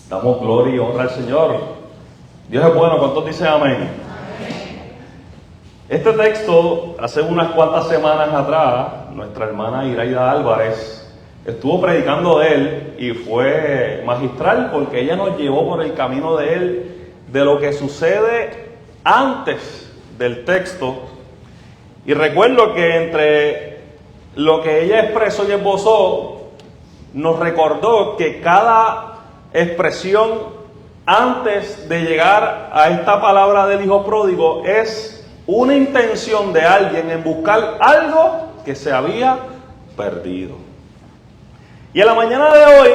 Damos gloria y honra al Señor. Dios es bueno. ¿Cuántos dicen amén? Este texto, hace unas cuantas semanas atrás, nuestra hermana Iraida Álvarez estuvo predicando de él y fue magistral porque ella nos llevó por el camino de él, de lo que sucede antes del texto. Y recuerdo que entre lo que ella expresó y esbozó, nos recordó que cada expresión antes de llegar a esta palabra del hijo pródigo es una intención de alguien en buscar algo que se había perdido. Y en la mañana de hoy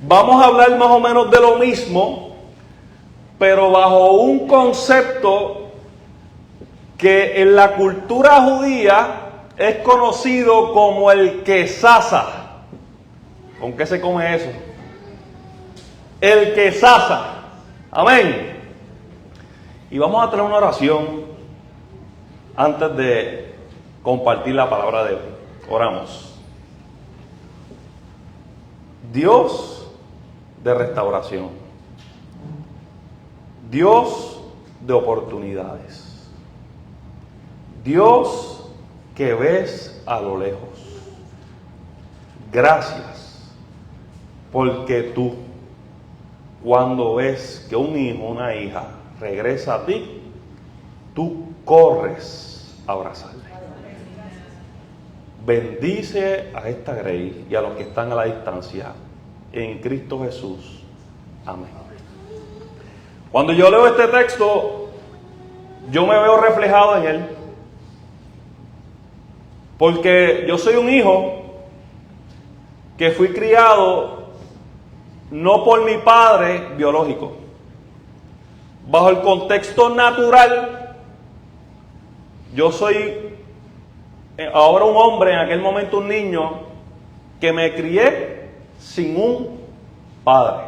vamos a hablar más o menos de lo mismo, pero bajo un concepto que en la cultura judía es conocido como el quesasa. ¿Con qué se come eso? El quesasa. Amén. Y vamos a tener una oración antes de compartir la palabra de hoy. Oramos. Dios de restauración. Dios de oportunidades. Dios que ves a lo lejos. Gracias porque tú, cuando ves que un hijo, una hija regresa a ti, tú corres a abrazarle. Bendice a esta Grey y a los que están a la distancia en Cristo Jesús. Amén. Cuando yo leo este texto, yo me veo reflejado en él, porque yo soy un hijo que fui criado no por mi padre biológico. Bajo el contexto natural, yo soy ahora un hombre, en aquel momento un niño, que me crié sin un padre.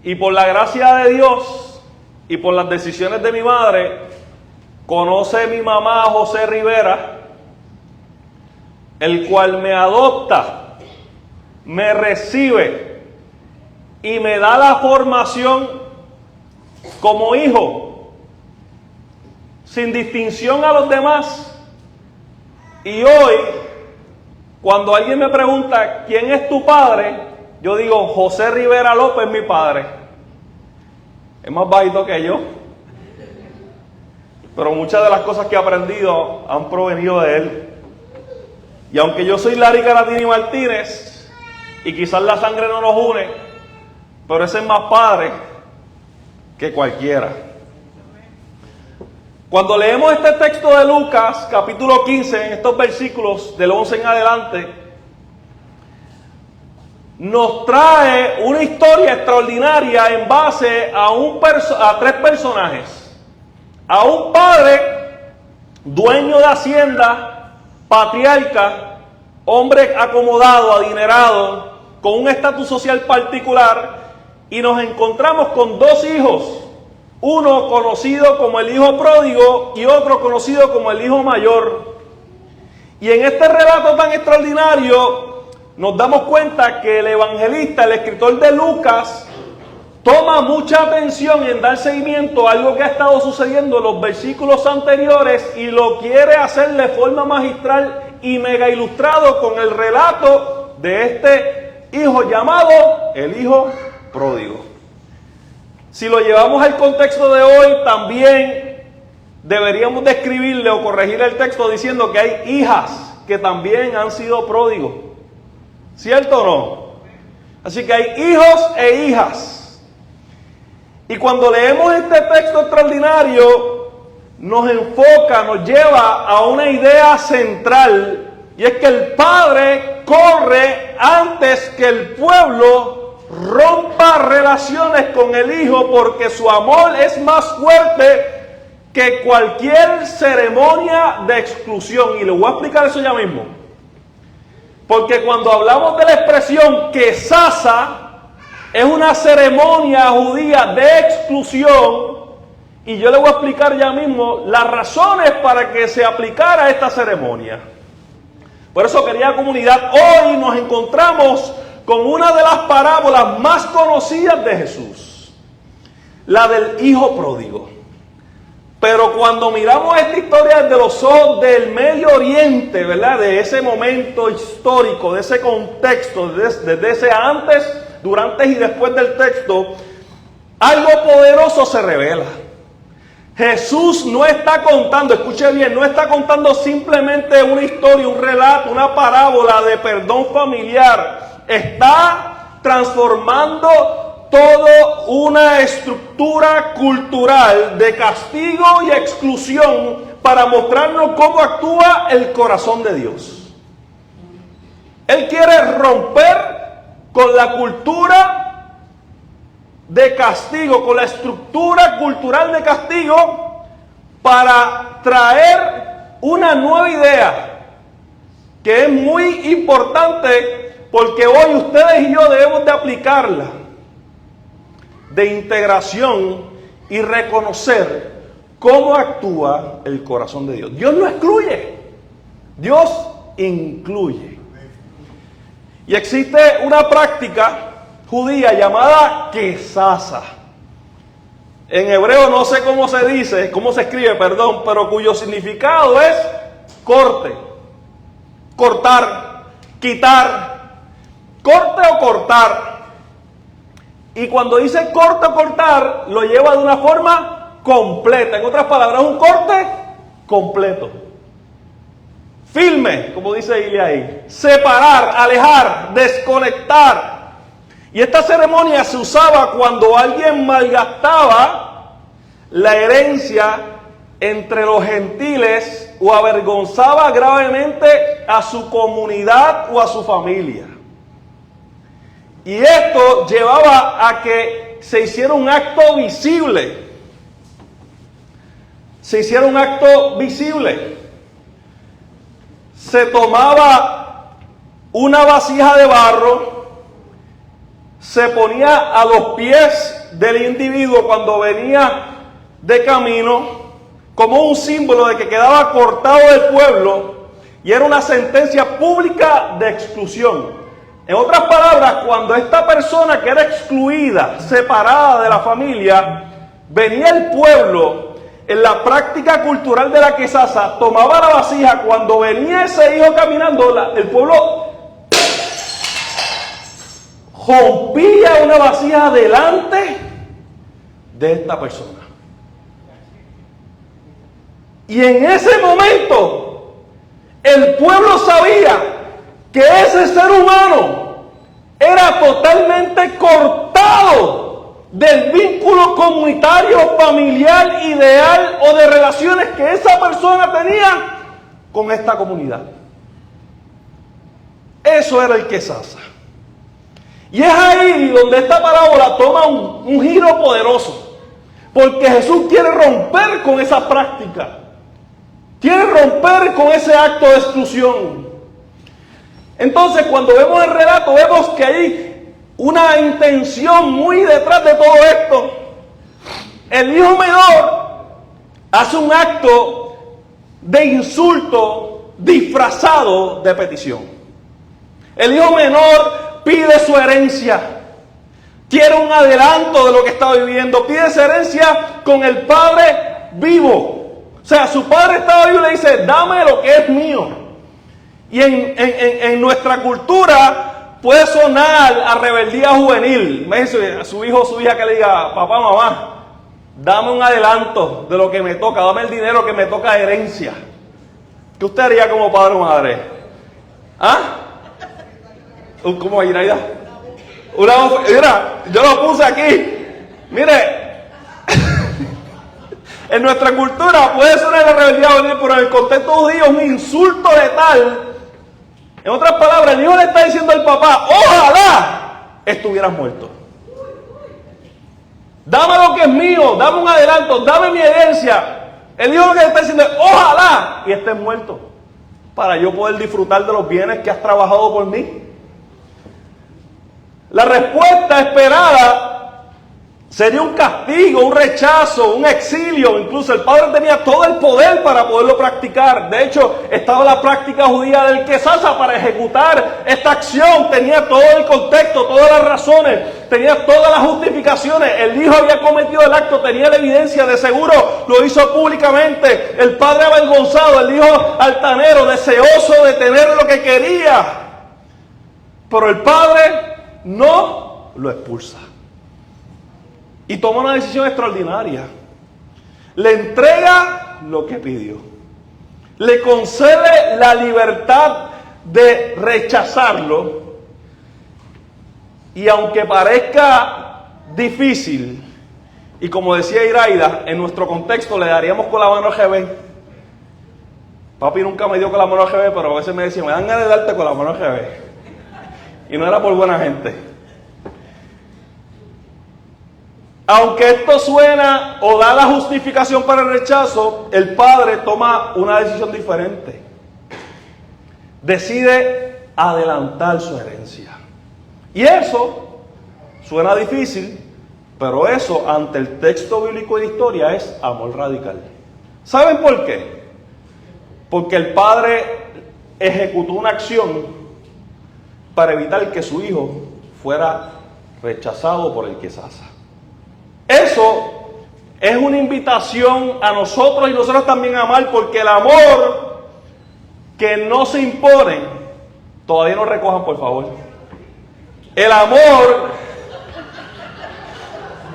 Y por la gracia de Dios y por las decisiones de mi madre, conoce mi mamá a José Rivera, el cual me adopta, me recibe y me da la formación como hijo, sin distinción a los demás. Y hoy, cuando alguien me pregunta ¿quién es tu padre?, yo digo José Rivera López, mi padre. Es más bajito que yo, pero muchas de las cosas que he aprendido han provenido de él. Y aunque yo soy Larry Caratini Martínez y quizás la sangre no nos une, pero ese es más padre que cualquiera. Cuando leemos este texto de Lucas, capítulo 15, en estos versículos del 11 en adelante, nos trae una historia extraordinaria en base a tres personajes. A un padre, dueño de hacienda, patriarca, hombre acomodado, adinerado, con un estatus social particular, y nos encontramos con dos hijos. Uno conocido como el hijo pródigo y otro conocido como el hijo mayor. Y en este relato tan extraordinario nos damos cuenta que el evangelista, el escritor de Lucas, toma mucha atención en dar seguimiento a algo que ha estado sucediendo en los versículos anteriores y lo quiere hacer de forma magistral y mega ilustrado con el relato de este hijo llamado el hijo pródigo. Si lo llevamos al contexto de hoy, también deberíamos describirle o corregir el texto diciendo que hay hijas que también han sido pródigos. ¿Cierto o no? Así que hay hijos e hijas. Y cuando leemos este texto extraordinario, nos enfoca, nos lleva a una idea central, y es que el padre corre antes que el pueblo rompa relaciones con el hijo, porque su amor es más fuerte que cualquier ceremonia de exclusión. Y le voy a explicar eso ya mismo. Porque cuando hablamos de la expresión quesasa, es una ceremonia judía de exclusión, y yo le voy a explicar ya mismo las razones para que se aplicara esta ceremonia. Por eso, querida comunidad, hoy nos encontramos con una de las parábolas más conocidas de Jesús, la del hijo pródigo. Pero cuando miramos esta historia desde los ojos del Medio Oriente, ¿verdad? De ese momento histórico, de ese contexto, desde ese antes, durante y después del texto, algo poderoso se revela. Jesús no está contando, escuche bien, no está contando simplemente una historia, un relato, una parábola de perdón familiar. Está transformando toda una estructura cultural de castigo y exclusión para mostrarnos cómo actúa el corazón de Dios. Él quiere romper con la cultura de castigo, con la estructura cultural de castigo, para traer una nueva idea que es muy importante, porque hoy ustedes y yo debemos de aplicarla, de integración y reconocer cómo actúa el corazón de Dios. Dios no excluye, Dios incluye. Y existe una práctica judía llamada quesasa. En hebreo no sé cómo se dice, cómo se escribe, perdón, pero cuyo significado es corte, cortar, quitar, corte o cortar. Y cuando dice corte o cortar, lo lleva de una forma completa. En otras palabras, un corte completo. Firme, como dice Ilia ahí. Separar, alejar, desconectar. Y esta ceremonia se usaba cuando alguien malgastaba la herencia entre los gentiles o avergonzaba gravemente a su comunidad o a su familia. Y esto llevaba a que se hiciera un acto visible. Se hiciera un acto visible. Se tomaba una vasija de barro, se ponía a los pies del individuo cuando venía de camino, como un símbolo de que quedaba cortado del pueblo, y era una sentencia pública de exclusión. En otras palabras, cuando esta persona que era excluida, separada de la familia, venía el pueblo, en la práctica cultural de la quesasa, tomaba la vasija, cuando venía ese hijo caminando, el pueblo rompía una vasija delante de esta persona. Y en ese momento, el pueblo sabía que ese ser humano era totalmente cortado del vínculo comunitario, familiar, ideal o de relaciones que esa persona tenía con esta comunidad. Eso era el quesasa. Y es ahí donde esta parábola toma un giro poderoso, porque Jesús quiere romper con esa práctica, quiere romper con ese acto de exclusión. Entonces, cuando vemos el relato, vemos que hay una intención muy detrás de todo esto. El hijo menor hace un acto de insulto disfrazado de petición. El hijo menor pide su herencia, quiere un adelanto de lo que está viviendo, pide esa herencia con el padre vivo. O sea, su padre estaba vivo y le dice, dame lo que es mío. Y en nuestra cultura puede sonar a rebeldía juvenil. Me dice a su hijo o su hija que le diga, papá, mamá, dame un adelanto de lo que me toca, dame el dinero que me toca de herencia. ¿Qué usted haría como padre o madre? ¿Ah? ¿Cómo Iraida? Mira, yo lo puse aquí. Mire, en nuestra cultura puede sonar a rebeldía juvenil, pero en el contexto judío es un insulto letal. En otras palabras, el hijo le está diciendo al papá, ojalá estuvieras muerto. Dame lo que es mío, dame un adelanto, dame mi herencia. El hijo lo que le está diciendo es, ojalá y estés muerto, para yo poder disfrutar de los bienes que has trabajado por mí. La respuesta esperada Sería un castigo, un rechazo, un exilio. Incluso el padre tenía todo el poder para poderlo practicar. De hecho, estaba la práctica judía del quesasa para ejecutar esta acción. Tenía todo el contexto, todas las razones, tenía todas las justificaciones. El hijo había cometido el acto, tenía la evidencia, de seguro lo hizo públicamente. El padre avergonzado, el hijo altanero, deseoso de tener lo que quería. Pero el padre no lo expulsa. Y toma una decisión extraordinaria. Le entrega lo que pidió. Le concede la libertad de rechazarlo. Y aunque parezca difícil, y como decía Iraida, en nuestro contexto le daríamos con la mano al revés. Papi nunca me dio con la mano al revés, pero a veces me decía, me dan ganas de darte con la mano al revés. Y no era por buena gente. Aunque esto suena o da la justificación para el rechazo, el padre toma una decisión diferente. Decide adelantar su herencia. Y eso suena difícil, pero eso ante el texto bíblico y de historia es amor radical. ¿Saben por qué? Porque el padre ejecutó una acción para evitar que su hijo fuera rechazado por el quesasa. Eso es una invitación a nosotros y nosotros también a amar, porque el amor que no se impone, todavía no recojan por favor. El amor,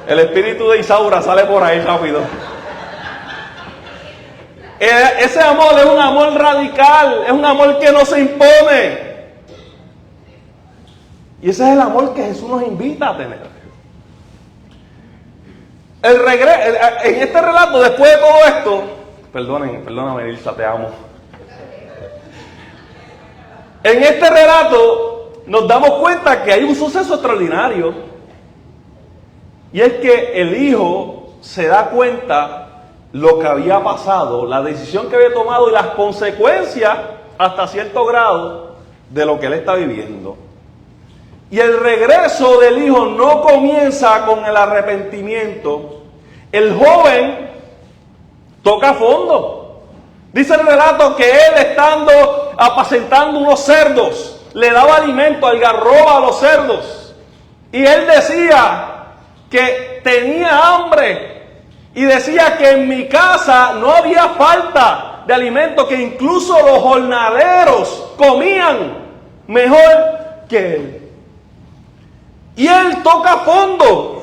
el espíritu de Isaura sale por ahí rápido. Ese amor es un amor radical, es un amor que no se impone. Y ese es el amor que Jesús nos invita a tener. En este relato, después de todo esto, perdóname, Ilsa, te amo. En este relato nos damos cuenta que hay un suceso extraordinario. Y es que el hijo se da cuenta lo que había pasado, la decisión que había tomado y las consecuencias hasta cierto grado de lo que él está viviendo. Y el regreso del hijo no comienza con el arrepentimiento. El joven toca fondo. Dice el relato que él, estando apacentando unos cerdos, le daba alimento, algarroba a los cerdos. Y él decía que tenía hambre. Y decía que en mi casa no había falta de alimento, que incluso los jornaleros comían mejor que él. Y él toca fondo.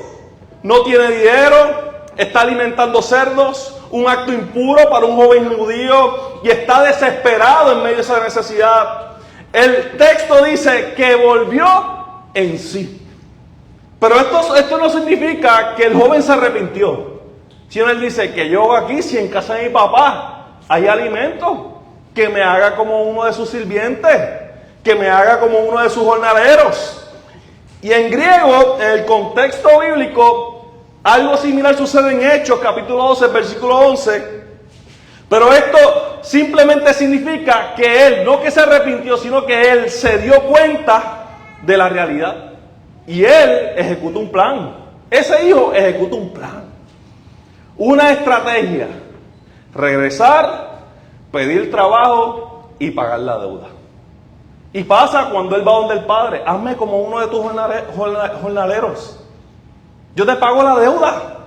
No tiene dinero, está alimentando cerdos, un acto impuro para un joven judío, y está desesperado en medio de esa necesidad. El texto dice que volvió en sí. Pero esto no significa que el joven se arrepintió. Sino él dice que yo aquí, si en casa de mi papá hay alimento, que me haga como uno de sus sirvientes, que me haga como uno de sus jornaleros. Y en griego, en el contexto bíblico, algo similar sucede en Hechos, capítulo 12, versículo 11. Pero esto simplemente significa que él, no que se arrepintió, sino que él se dio cuenta de la realidad. Y él ejecutó un plan. Ese hijo ejecutó un plan. Una estrategia. Regresar, pedir trabajo y pagar la deuda. Y pasa cuando él va donde el padre. Hazme como uno de tus jornaleros. Yo te pago la deuda.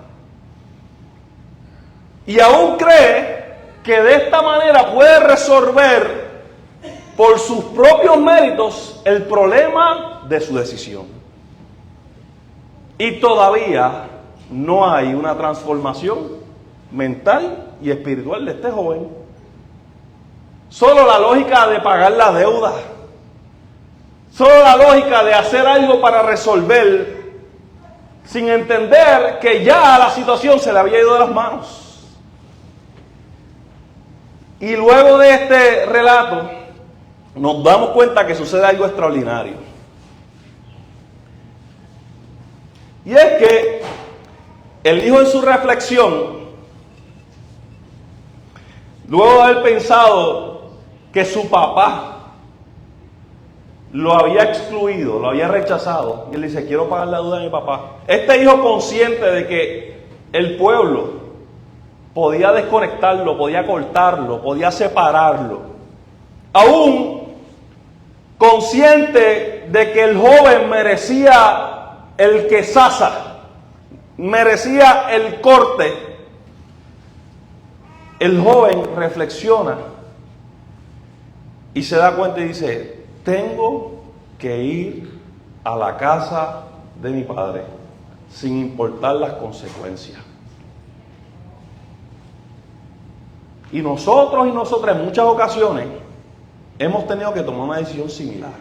Y aún cree que de esta manera puede resolver por sus propios méritos el problema de su decisión. Y todavía no hay una transformación mental y espiritual de este joven. Solo la lógica de pagar la deuda. Solo la lógica de hacer algo para resolver, sin entender que ya la situación se le había ido de las manos. Y luego de este relato, nos damos cuenta que sucede algo extraordinario. Y es que el hijo en su reflexión, luego de haber pensado que su papá lo había excluido, lo había rechazado. Y él dice, quiero pagar la deuda de mi papá. Este hijo, consciente de que el pueblo podía desconectarlo, podía cortarlo, podía separarlo, aún consciente de que el joven merecía el quesaza, merecía el corte, el joven reflexiona y se da cuenta y dice, tengo que ir a la casa de mi padre, sin importar las consecuencias. Y nosotros y nosotras en muchas ocasiones hemos tenido que tomar una decisión similar.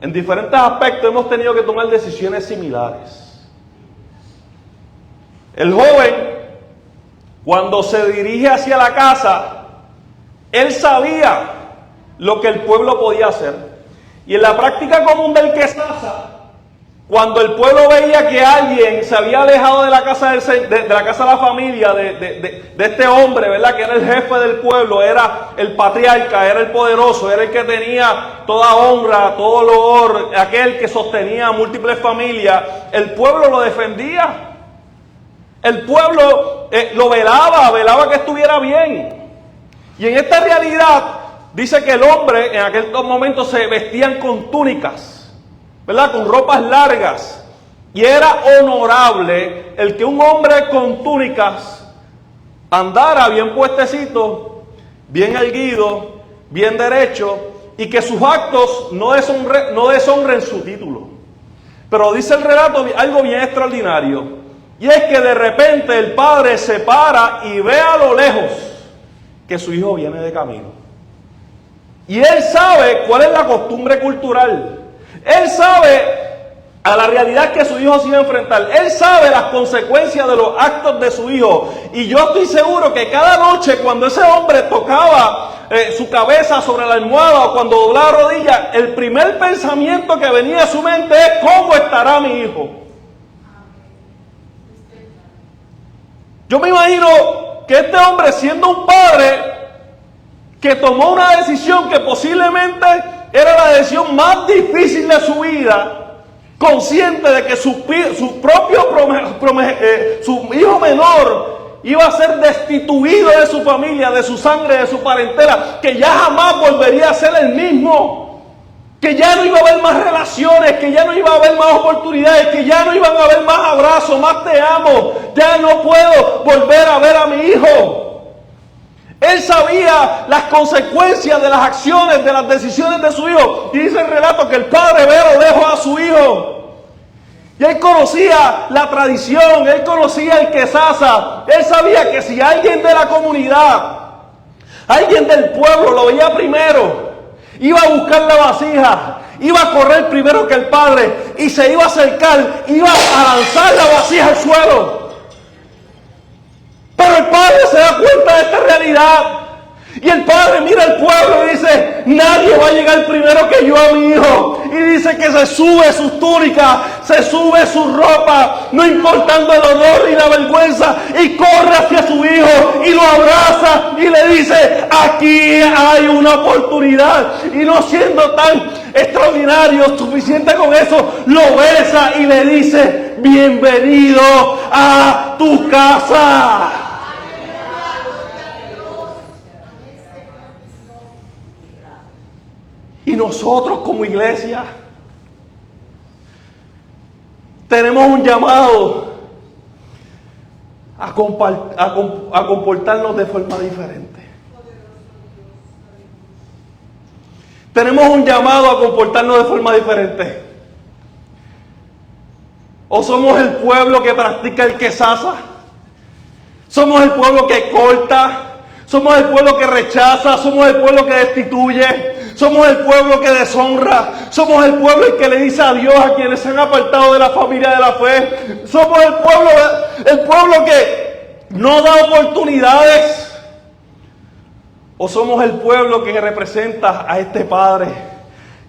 En diferentes aspectos hemos tenido que tomar decisiones similares. El joven, cuando se dirige hacia la casa, él sabía lo que el pueblo podía hacer. Y en la práctica común del quesaza, cuando el pueblo veía que alguien se había alejado de la casa de la casa de la familia, de este hombre, ¿verdad? Que era el jefe del pueblo, era el patriarca, era el poderoso, era el que tenía toda honra, todo loor, aquel que sostenía múltiples familias, el pueblo lo defendía. El pueblo lo velaba que estuviera bien. Y en esta realidad, dice que el hombre en aquel momento se vestían con túnicas, ¿verdad? Con ropas largas. Y era honorable el que un hombre con túnicas andara bien puestecito, bien erguido, bien derecho, y que sus actos no deshonren su título. Pero dice el relato algo bien extraordinario, y es que de repente el padre se para y ve a lo lejos que su hijo viene de camino. Y él sabe cuál es la costumbre cultural. Él sabe a la realidad que su hijo se iba a enfrentar. Él sabe las consecuencias de los actos de su hijo. Y yo estoy seguro que cada noche cuando ese hombre tocaba su cabeza sobre la almohada o cuando doblaba rodillas, el primer pensamiento que venía a su mente es: ¿cómo estará mi hijo? Yo me imagino que este hombre, siendo un padre que tomó una decisión que posiblemente era la decisión más difícil de su vida, consciente de que su hijo menor iba a ser destituido de su familia, de su sangre, de su parentela, que ya jamás volvería a ser el mismo, que ya no iba a haber más relaciones, que ya no iba a haber más oportunidades, que ya no iban a haber más abrazos, más te amo, ya no puedo volver a ver a mi hijo. Él sabía las consecuencias de las acciones, de las decisiones de su hijo. Y dice el relato que el padre ve a lo lejos a su hijo. Y él conocía la tradición, él conocía el quesaza. Él sabía que si alguien de la comunidad, alguien del pueblo lo veía primero, iba a buscar la vasija, iba a correr primero que el padre y se iba a acercar, iba a lanzar la vasija al suelo. Pero el padre se da cuenta de esta realidad. Y el padre mira al pueblo y dice: nadie va a llegar primero que yo a mi hijo. Y dice que se sube sus túnicas, se sube su ropa, no importando el honor y la vergüenza, y corre hacia su hijo y lo abraza y le dice: aquí hay una oportunidad. Y no siendo tan extraordinario, suficiente con eso, lo besa y le dice: bienvenido a tu casa. Y nosotros como iglesia tenemos un llamado a comportarnos de forma diferente. Tenemos un llamado a comportarnos de forma diferente. O somos el pueblo que practica el quesaza, somos el pueblo que corta, somos el pueblo que rechaza, somos el pueblo que destituye, somos el pueblo que deshonra, somos el pueblo que le dice adiós a quienes se han apartado de la familia de la fe, somos el pueblo que no da oportunidades, o somos el pueblo que representa a este padre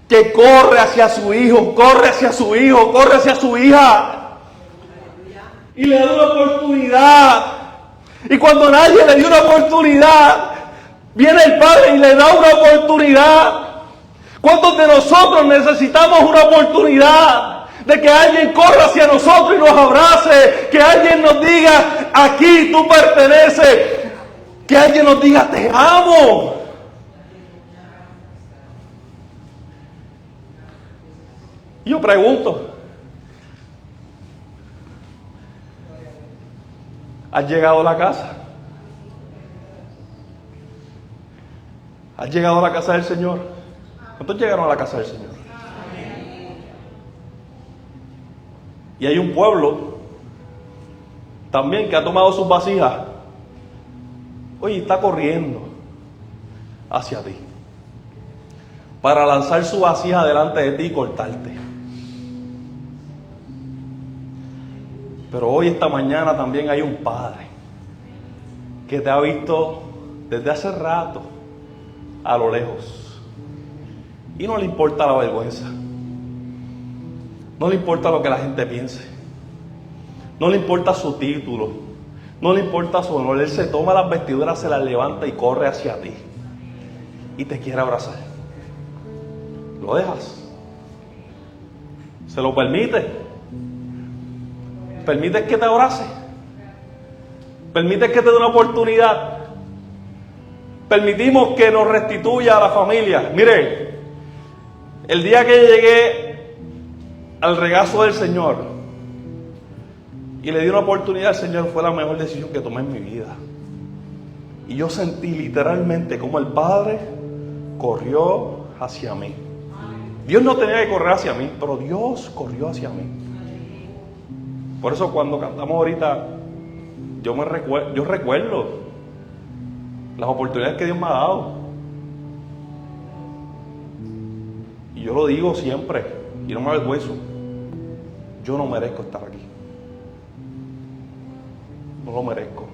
que corre hacia su hijo, corre hacia su hijo, corre hacia su hija y le da una oportunidad. Y cuando nadie le dio una oportunidad, viene el padre y le da una oportunidad. ¿Cuántos de nosotros necesitamos una oportunidad de que alguien corra hacia nosotros y nos abrace? Que alguien nos diga, aquí tú perteneces. Que alguien nos diga, te amo. Yo pregunto, ¿has llegado a la casa? ¿Has llegado a la casa del Señor? ¿Cuántos llegaron a la casa del Señor? Y hay un pueblo también que ha tomado sus vasijas. Oye, está corriendo hacia ti para lanzar su vasija delante de ti y cortarte. Pero hoy, esta mañana, también hay un padre que te ha visto desde hace rato a lo lejos y no le importa la vergüenza, no le importa lo que la gente piense, no le importa su título, no le importa su honor. Él se toma las vestiduras, se las levanta y corre hacia ti y te quiere abrazar. ¿Lo dejas? ¿Se lo permite? ¿Permites que te abrace? ¿Permites que te dé una oportunidad? Permitimos que nos restituya a la familia. Mire, el día que llegué al regazo del Señor y le di una oportunidad al Señor, fue la mejor decisión que tomé en mi vida. Y yo sentí literalmente como el Padre corrió hacia mí. Dios no tenía que correr hacia mí, pero Dios corrió hacia mí. Por eso cuando cantamos ahorita, yo recuerdo las oportunidades que Dios me ha dado. Y yo lo digo siempre, y no me avergüenzo. Yo no merezco estar aquí. No lo merezco.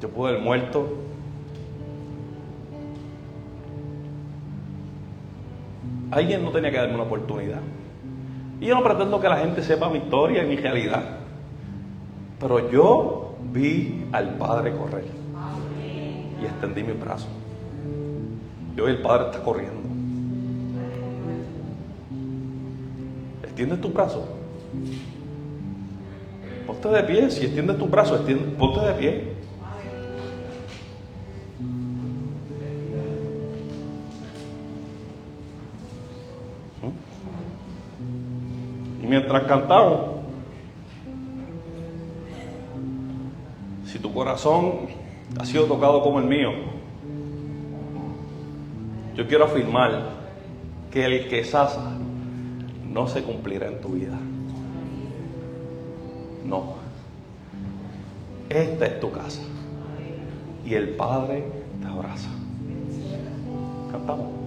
Yo pude haber muerto. Alguien no tenía que darme una oportunidad. Y yo no pretendo que la gente sepa mi historia y mi realidad. Pero yo vi al Padre correr. Y extendí mi brazo. Y hoy el Padre está corriendo. ¿Extiendes tu brazo? Ponte de pie. Si extiendes tu brazo, ponte de pie. Y mientras cantamos, si tu corazón ha sido tocado como el mío, yo quiero afirmar que el que sasa no se cumplirá en tu vida. No. Esta es tu casa. Y el Padre te abraza. Cantamos.